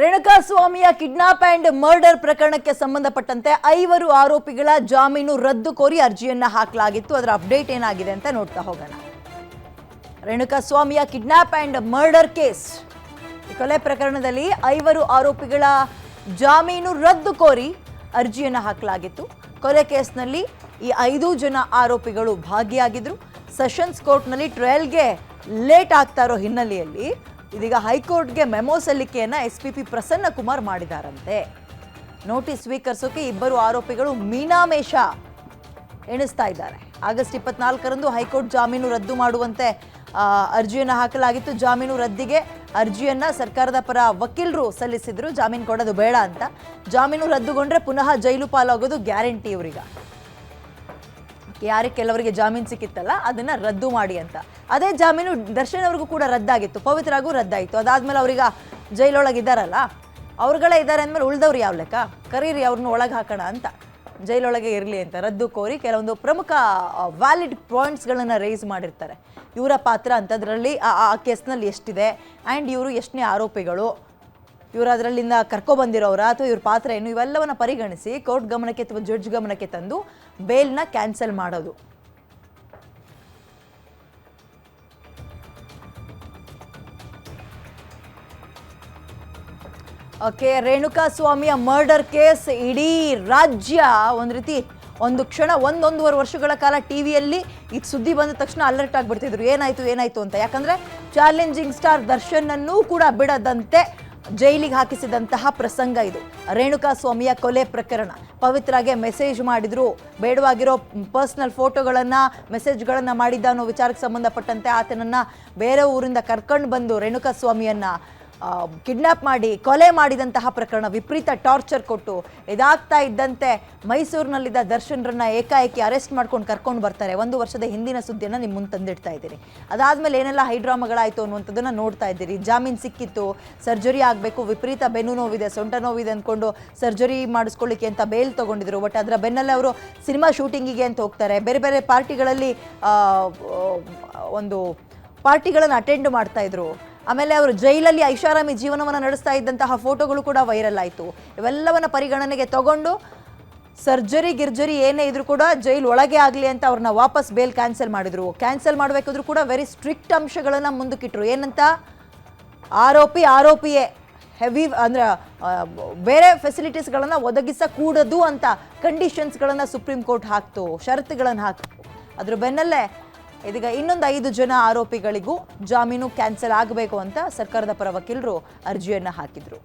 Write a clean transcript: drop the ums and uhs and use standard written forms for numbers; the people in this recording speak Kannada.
ರೇಣುಕಾಸ್ವಾಮಿಯ ಕಿಡ್ನಾಪ್ ಅಂಡ್ ಮರ್ಡರ್ ಪ್ರಕರಣಕ್ಕೆ ಸಂಬಂಧಪಟ್ಟಂತೆ 5 ಆರೋಪಿಗಳ ಜಾಮೀನು ರದ್ದು ಕೋರಿ ಅರ್ಜಿಯನ್ನ ಹಾಕಲಾಗಿತ್ತು. ಅದರ ಅಪ್ಡೇಟ್ ಏನಾಗಿದೆ ಅಂತ ನೋಡ್ತಾ ಹೋಗೋಣ. ರೇಣುಕಾಸ್ವಾಮಿಯ ಕಿಡ್ನಾಪ್ ಅಂಡ್ ಮರ್ಡರ್ ಕೇಸ್ ಕೊಲೆ ಪ್ರಕರಣದಲ್ಲಿ 5 ಆರೋಪಿಗಳ ಜಾಮೀನು ರದ್ದು ಕೋರಿ ಅರ್ಜಿಯನ್ನ ಹಾಕಲಾಗಿತ್ತು. ಕೊಲೆ ಕೇಸ್ನಲ್ಲಿ ಈ 5 ಜನ ಆರೋಪಿಗಳು ಭಾಗಿಯಾಗಿದ್ರು. ಸೆಷನ್ಸ್ ಕೋರ್ಟ್ನಲ್ಲಿ ಟ್ರಯಲ್ಗೆ ಲೇಟ್ ಆಗ್ತಾ ಇರೋ ಹಿನ್ನೆಲೆಯಲ್ಲಿ ಇದೀಗ ಹೈಕೋರ್ಟ್ಗೆ ಮೆಮೊ ಸಲ್ಲಿಕೆಯನ್ನ ಎಸ್ಪಿಪಿ ಪ್ರಸನ್ನ ಕುಮಾರ್ ಮಾಡಿದಾರಂತೆ. ನೋಟಿಸ್ ಸ್ವೀಕರಿಸೋಕೆ 2 ಆರೋಪಿಗಳು ಮೀನಾಮೇಷ ಎಣಿಸ್ತಾ ಇದ್ದಾರೆ. ಆಗಸ್ಟ್ 24ರಂದು ಹೈಕೋರ್ಟ್ ಜಾಮೀನು ರದ್ದು ಮಾಡುವಂತೆ ಅರ್ಜಿಯನ್ನು ಹಾಕಲಾಗಿತ್ತು. ಜಾಮೀನು ರದ್ದಿಗೆ ಅರ್ಜಿಯನ್ನ ಸರ್ಕಾರದ ಪರ ವಕೀಲರು ಸಲ್ಲಿಸಿದ್ರು. ಜಾಮೀನು ಕೊಡೋದು ಬೇಡ ಅಂತ. ಜಾಮೀನು ರದ್ದುಗೊಂಡ್ರೆ ಪುನಃ ಜೈಲು ಪಾಲಾಗೋದು ಗ್ಯಾರಂಟಿ ಇವರಿಗೆ. ಕೆಲವರಿಗೆ ಜಾಮೀನು ಸಿಕ್ಕಿತ್ತಲ್ಲ ಅದನ್ನ ರದ್ದು ಮಾಡಿ ಅಂತ. ಅದೇ ಜಾಮೀನು ದರ್ಶನ್ ಅವ್ರಿಗೂ ಕೂಡ ರದ್ದಾಗಿತ್ತು, ಪವಿತ್ರಾಗೂ ರದ್ದಾಯಿತು. ಅದಾದ್ಮೇಲೆ ಅವ್ರೀಗ ಜೈಲೊಳಗಿದ್ದಾರಲ್ಲ, ಅವ್ರುಗಳೇ ಇದ್ದಾರೆ ಅಂದಮೇಲೆ ಉಳ್ದವ್ರು ಯಾವ ಲೆಕ್ಕ? ಕರೀರಿ ಅವ್ರನ್ನ ಒಳಗೆ ಹಾಕೋಣ ಅಂತ, ಜೈಲೊಳಗೆ ಇರಲಿ ಅಂತ ರದ್ದು ಕೋರಿ ಕೆಲವೊಂದು ಪ್ರಮುಖ ವ್ಯಾಲಿಡ್ ಪಾಯಿಂಟ್ಸ್ಗಳನ್ನು ರೇಸ್ ಮಾಡಿರ್ತಾರೆ. ಇವರ ಪಾತ್ರ ಅಂತದ್ರಲ್ಲಿ ಆ ಕೇಸ್ನಲ್ಲಿ ಎಷ್ಟಿದೆ ಆ್ಯಂಡ್ ಇವರು ಎಷ್ಟನೇ ಆರೋಪಿಗಳು, ಇವರು ಅದರಲ್ಲಿಂದ ಕರ್ಕೊಬಂದಿರೋರ ಅಥವಾ ಇವ್ರ ಪಾತ್ರ ಏನು, ಇವೆಲ್ಲವನ್ನ ಪರಿಗಣಿಸಿ ಕೋರ್ಟ್ ಗಮನಕ್ಕೆ ಅಥವಾ ಜಡ್ಜ್ ಗಮನಕ್ಕೆ ತಂದು ಬೇಲ್ನ ಕ್ಯಾನ್ಸಲ್ ಮಾಡೋದು. ಓಕೆ, ರೇಣುಕಾಸ್ವಾಮಿಯ ಮರ್ಡರ್ ಕೇಸ್ ಇಡೀ ರಾಜ್ಯ ಒಂದು ಕ್ಷಣ 1-1.5 ವರ್ಷಗಳ ಕಾಲ ಟಿವಿಯಲ್ಲಿ ಇದು ಸುದ್ದಿ ಬಂದ ತಕ್ಷಣ ಅಲರ್ಟ್ ಆಗಿಬಿಡ್ತಿದ್ರು, ಏನಾಯ್ತು ಅಂತ. ಯಾಕಂದ್ರೆ ಚಾಲೆಂಜಿಂಗ್ ಸ್ಟಾರ್ ದರ್ಶನ್ ಅನ್ನು ಕೂಡ ಬಿಡದಂತೆ ಜೈಲಿಗೆ ಹಾಕಿಸಿದಂತಹ ಪ್ರಸಂಗ ಇದು. ರೇಣುಕಾಸ್ವಾಮಿಯ ಕೊಲೆ ಪ್ರಕರಣ. ಪವಿತ್ರಾಗೆ ಮೆಸೇಜ್ ಮಾಡಿದ್ರು, ಬೇಡವಾಗಿರೋ ಪರ್ಸ್ನಲ್ ಫೋಟೋಗಳನ್ನು ಮೆಸೇಜ್ಗಳನ್ನು ಮಾಡಿದ್ದ ಅನ್ನೋ ವಿಚಾರಕ್ಕೆ ಸಂಬಂಧಪಟ್ಟಂತೆ ಆತನನ್ನು ಬೇರೆ ಊರಿಂದ ಕರ್ಕೊಂಡು ಬಂದು ರೇಣುಕಾಸ್ವಾಮಿಯನ್ನು ಕಿಡ್ನಾಪ್ ಮಾಡಿ ಕೊಲೆ ಮಾಡಿದಂತಹ ಪ್ರಕರಣ. ವಿಪರೀತ ಟಾರ್ಚರ್ ಕೊಟ್ಟು ಇದಾಗ್ತಾ ಇದ್ದಂತೆ ಮೈಸೂರಿನಲ್ಲಿದ್ದ ದರ್ಶನ್ರನ್ನ ಏಕಾಏಕಿ ಅರೆಸ್ಟ್ ಮಾಡ್ಕೊಂಡು ಕರ್ಕೊಂಡು ಬರ್ತಾರೆ. 1 ವರ್ಷದ ಹಿಂದಿನ ಸುದ್ದಿಯನ್ನು ನಿಮ್ಮ ಮುಂದೆ ತಂದಿಡ್ತಾ ಇದ್ದೀನಿ. ಅದಾದಮೇಲೆ ಏನೆಲ್ಲ ಹೈಡ್ರಾಮಾಗಳಾಯಿತು ಅನ್ನುವಂಥದ್ದನ್ನು ನೋಡ್ತಾ ಇದ್ದೀರಿ. ಜಾಮೀನು ಸಿಕ್ಕಿತ್ತು, ಸರ್ಜರಿ ಆಗಬೇಕು, ವಿಪರೀತ ಬೆನ್ನು ನೋವಿದೆ, ಸೊಂಟ ನೋವಿದೆ ಅಂದ್ಕೊಂಡು ಸರ್ಜರಿ ಮಾಡಿಸ್ಕೊಳ್ಳಿಕ್ಕೆ ಅಂತ ಬೇಲ್ ತೊಗೊಂಡಿದ್ರು. ಬಟ್ ಅದರ ಬೆನ್ನಲ್ಲೇ ಅವರು ಸಿನಿಮಾ ಶೂಟಿಂಗಿಗೆ ಅಂತ ಹೋಗ್ತಾರೆ. ಬೇರೆ ಬೇರೆ ಪಾರ್ಟಿಗಳಲ್ಲಿ ಒಂದು ಪಾರ್ಟಿಗಳನ್ನು ಅಟೆಂಡ್ ಮಾಡ್ತಾಯಿದ್ರು. ಆಮೇಲೆ ಅವರು ಜೈಲಲ್ಲಿ ಐಷಾರಾಮಿ ಜೀವನವನ್ನು ನಡೆಸ್ತಾ ಇದ್ದಂತಹ ಫೋಟೋಗಳು ಕೂಡ ವೈರಲ್ ಆಯಿತು. ಇವೆಲ್ಲವನ್ನ ಪರಿಗಣನೆಗೆ ತಗೊಂಡು ಸರ್ಜರಿ ಏನೇ ಇದ್ರೂ ಕೂಡ ಜೈಲು ಒಳಗೆ ಆಗಲಿ ಅಂತ ಅವ್ರನ್ನ ವಾಪಸ್ ಬೇಲ್ ಕ್ಯಾನ್ಸಲ್ ಮಾಡಿದ್ರು. ಕ್ಯಾನ್ಸಲ್ ಮಾಡಬೇಕಾದ್ರೂ ಕೂಡ ವೆರಿ ಸ್ಟ್ರಿಕ್ಟ್ ಅಂಶಗಳನ್ನು ಮುಂದಕ್ಕಿಟ್ರು. ಏನಂತ, ಆರೋಪಿಯೇ ಹೆವಿ ಅಂದರೆ ಬೇರೆ ಫೆಸಿಲಿಟೀಸ್ಗಳನ್ನು ಒದಗಿಸಕೂಡದು ಅಂತ ಕಂಡೀಷನ್ಸ್ಗಳನ್ನು ಸುಪ್ರೀಂ ಕೋರ್ಟ್ ಹಾಕ್ತು, ಷರತ್ತುಗಳನ್ನು ಹಾಕ್ತು. ಅದ್ರ ಬೆನ್ನಲ್ಲೇ ಇದೀಗ ಇನ್ನೊಂದು 5 ಜನ ಆರೋಪಿಗಳಿಗೂ ಜಾಮೀನು ಕ್ಯಾನ್ಸಲ್ ಆಗಬೇಕು ಅಂತ ಸರ್ಕಾರದ ಪರ ವಕೀಲರು ಅರ್ಜಿಯನ್ನು ಹಾಕಿದ್ರು.